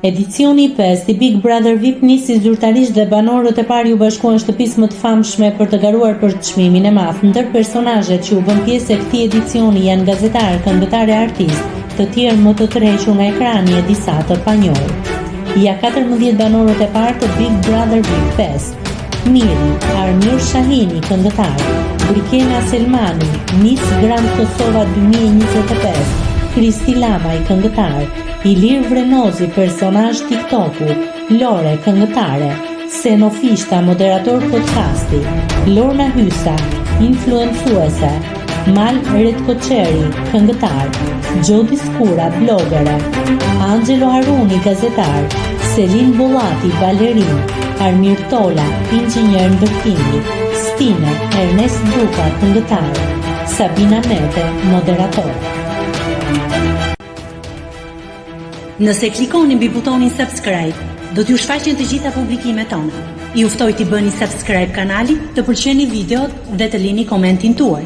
Edicioni i 5 i Big Brother VIP nisi zyrtarisht dhe banorët e parë u bashkuan shtëpisë më të famshme për të garuar për çmimin e madh. Ndër personazhet që u bën pjesë e këtij edicioni janë gazetar, këngëtar e artist, të tjerë më të tërhequr nga ekrani e disa të panjohur. Ja 14 banorët e parë të Big Brother VIP 5. Miri, Armir Shahini, këngëtar, Brikena Selmani, Miss Grand Kosova 2025, Kristi Lamaj, këngëtar, Ilir Vrenozi, personazh TikToku, Lore, këngëtare, Seno Fishta, moderator podcasti, Lorna Hysa, influencuese, Mal Redkoçeri, këngëtar, Gjodi Skura, blogere, Angelo Haruni, gazetar, Selin Bollati, balerin, Armir Tola, inxhinier ndërtimi, Stine, Ernest Duka, këngëtar, Sabina Mete, moderator. Nëse klikoni mbi butonin subscribe, do t'ju shfaqen të gjitha publikimet tona. Ju ftoj t'i bëni subscribe kanalit, të pëlqeni videot dhe të lini komentin tuaj.